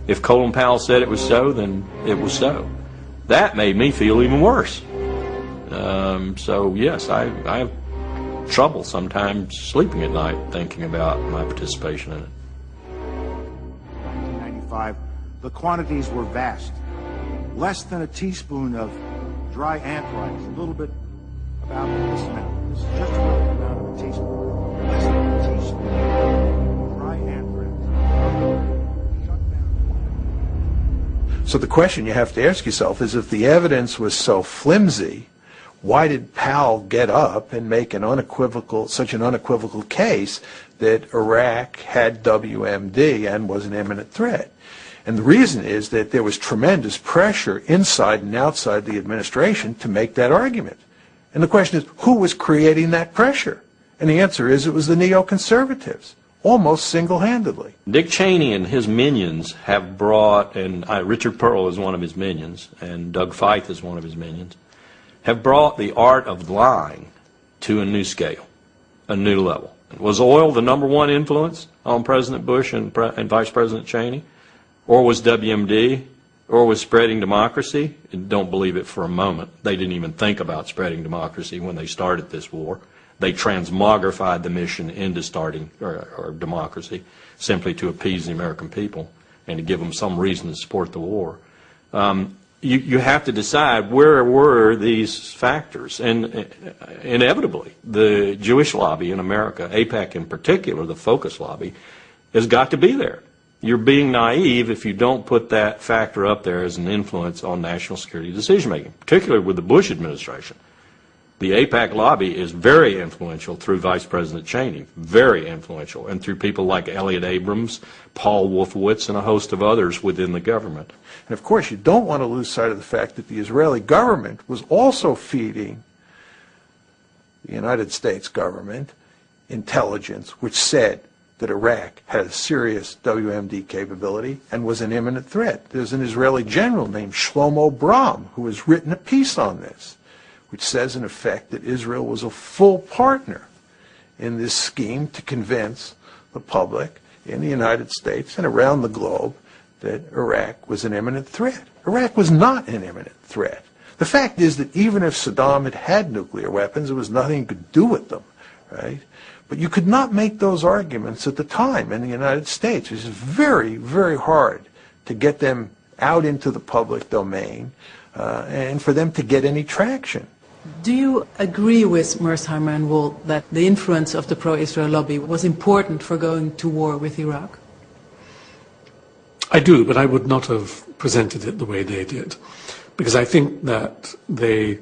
If Colin Powell said it was so, then it was so. That made me feel even worse. So yes, I have trouble sometimes sleeping at night thinking about my participation in it. 1995, the quantities were vast. Less than a teaspoon of dry anthrax, a little bit about this amount. This is just about the amount of a teaspoon. Less than a teaspoon of dry anthrax. Shut down. So the question you have to ask yourself is, if the evidence was so flimsy, why did Powell get up and make such an unequivocal case that Iraq had WMD and was an imminent threat? And the reason is that there was tremendous pressure inside and outside the administration to make that argument. And the question is, who was creating that pressure? And the answer is, it was the neoconservatives, almost single-handedly. Dick Cheney and his minions have brought, and Richard Pearl is one of his minions, and Doug Feith is one of his minions, have brought the art of lying to a new scale, a new level. Was oil the #1 influence on President Bush and Vice President Cheney? Or was WMD? Or was spreading democracy? Don't believe it for a moment. They didn't even think about spreading democracy when they started this war. They transmogrified the mission into starting or democracy simply to appease the American people and to give them some reason to support the war. You have to decide, where were these factors? And inevitably, the Jewish lobby in America, AIPAC in particular, the focus lobby, has got to be there. You're being naive if you don't put that factor up there as an influence on national security decision-making, particularly with the Bush administration. The AIPAC lobby is very influential through Vice President Cheney, very influential, and through people like Elliott Abrams, Paul Wolfowitz, and a host of others within the government. And of course, you don't want to lose sight of the fact that the Israeli government was also feeding the United States government intelligence, which said that Iraq had a serious WMD capability and was an imminent threat. There's an Israeli general named Shlomo Bram who has written a piece on this, which says in effect that Israel was a full partner in this scheme to convince the public in the United States and around the globe that Iraq was an imminent threat. Iraq was not an imminent threat. The fact is that even if Saddam had nuclear weapons, there was nothing you could do with them, right? But you could not make those arguments at the time in the United States. It was very, very hard to get them out into the public domain and for them to get any traction. Do you agree with Mearsheimer and Wohl that the influence of the pro-Israel lobby was important for going to war with Iraq? I do, but I would not have presented it the way they did, because I think that they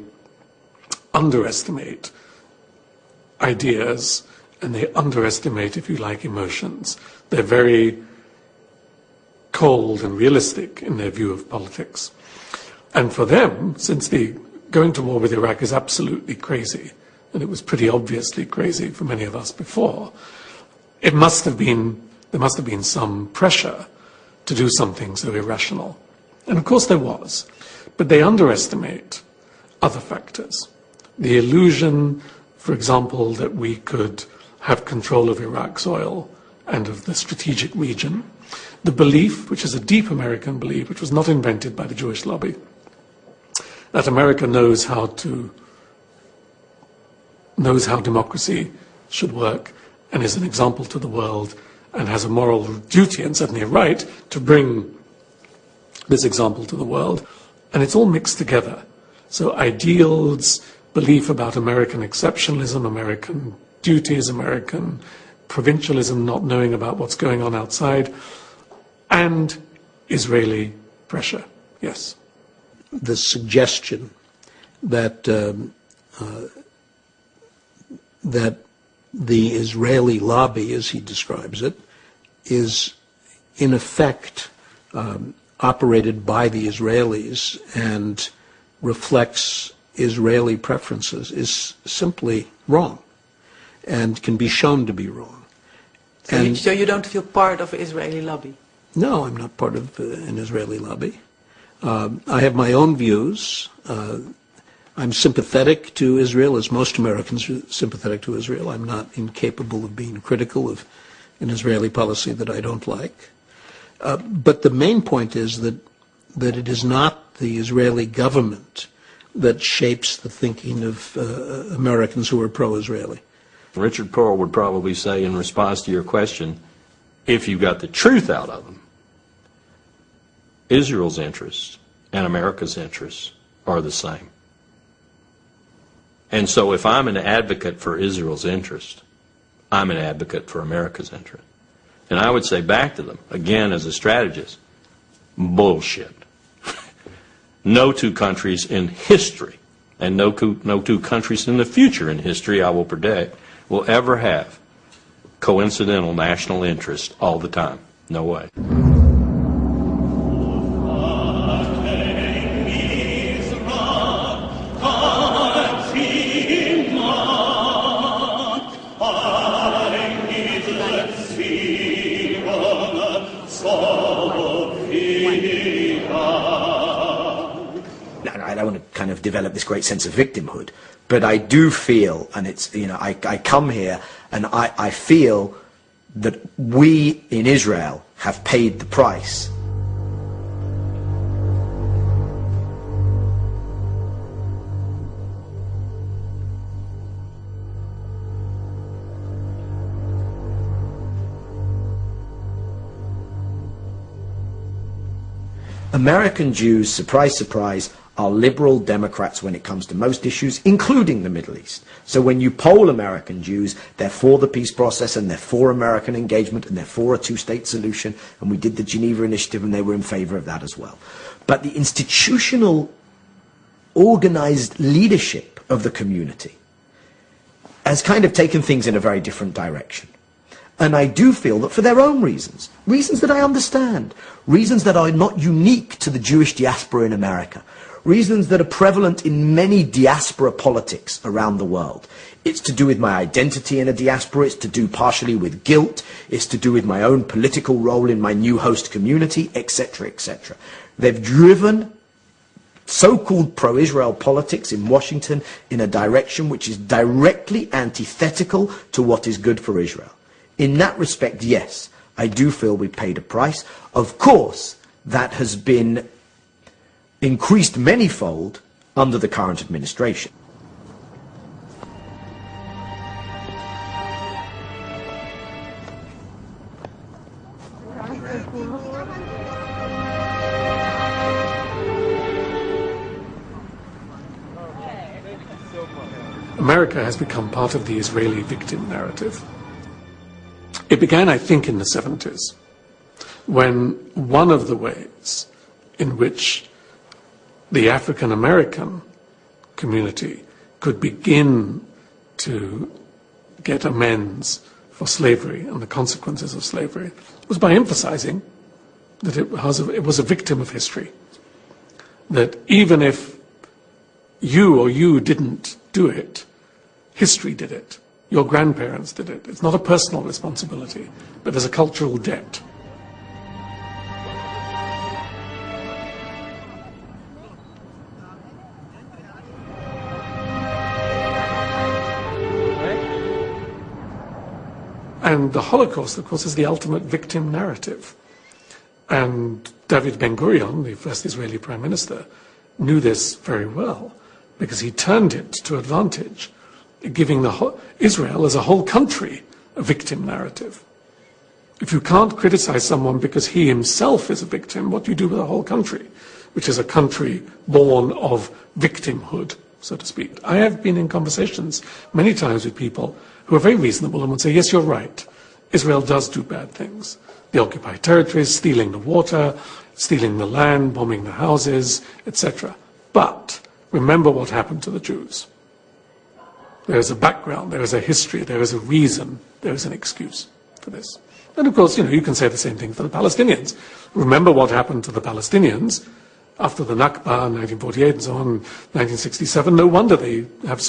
underestimate ideas and they underestimate, if you like, emotions. They're very cold and realistic in their view of politics. And for them, since the going to war with Iraq is absolutely crazy, and it was pretty obviously crazy for many of us before, there must have been some pressure to do something so irrational. And of course there was. But they underestimate other factors. The illusion, for example, that we could have control of Iraq's oil and of the strategic region. The belief, which is a deep American belief, which was not invented by the Jewish lobby, that America knows how democracy should work and is an example to the world and has a moral duty and certainly a right to bring this example to the world. And it's all mixed together. So ideals, belief about American exceptionalism, American duties, American provincialism, not knowing about what's going on outside, and Israeli pressure. Yes. The suggestion that that the Israeli lobby, as he describes it, is in effect operated by the Israelis and reflects Israeli preferences is simply wrong and can be shown to be wrong. So you don't feel part of the Israeli lobby? No, I'm not part of an Israeli lobby. I have my own views. I'm sympathetic to Israel, as most Americans are sympathetic to Israel. I'm not incapable of being critical of an Israeli policy that I don't like. But the main point is that it is not the Israeli government that shapes the thinking of Americans who are pro-Israeli. Richard Pearl would probably say in response to your question, if you got the truth out of them, Israel's interests and America's interests are the same. And so if I'm an advocate for Israel's interest, I'm an advocate for America's interest. And I would say back to them, again as a strategist, bullshit. No two countries in history, and no two countries in the future in history, I will predict, will ever have coincidental national interest all the time. No way. I don't want to kind of develop this great sense of victimhood, but I do feel, and it's, you know, I come here and I feel that we in Israel have paid the price. American Jews, surprise, surprise, are liberal Democrats when it comes to most issues, including the Middle East. So when you poll American Jews, they're for the peace process and they're for American engagement and they're for a two-state solution. And we did the Geneva Initiative and they were in favor of that as well. But the institutional, organized leadership of the community has kind of taken things in a very different direction. And I do feel that for their own reasons, reasons that I understand, reasons that are not unique to the Jewish diaspora in America, reasons that are prevalent in many diaspora politics around the world. It's to do with my identity in a diaspora, it's to do partially with guilt, it's to do with my own political role in my new host community, etc., etc. They've driven so-called pro-Israel politics in Washington in a direction which is directly antithetical to what is good for Israel. In that respect, yes, I do feel we paid a price. Of course, that has been increased manyfold under the current administration. America has become part of the Israeli victim narrative. It began, I think, in the 70s, when one of the ways in which the African American community could begin to get amends for slavery and the consequences of slavery was by emphasizing that it was a victim of history. That even if you didn't do it, history did it. Your grandparents did it. It's not a personal responsibility, but there's a cultural debt. And the Holocaust, of course, is the ultimate victim narrative. And David Ben-Gurion, the first Israeli prime minister, knew this very well, because he turned it to advantage, giving Israel as a whole country a victim narrative. If you can't criticize someone because he himself is a victim, what do you do with a whole country, which is a country born of victimhood, so to speak? I have been in conversations many times with people who are very reasonable and would say, yes, you're right, Israel does do bad things. The occupied territories, stealing the water, stealing the land, bombing the houses, etc. But remember what happened to the Jews. There is a background, there is a history, there is a reason, there is an excuse for this. And of course, you can say the same thing for the Palestinians. Remember what happened to the Palestinians after the Nakba in 1948 and so on, 1967. No wonder they have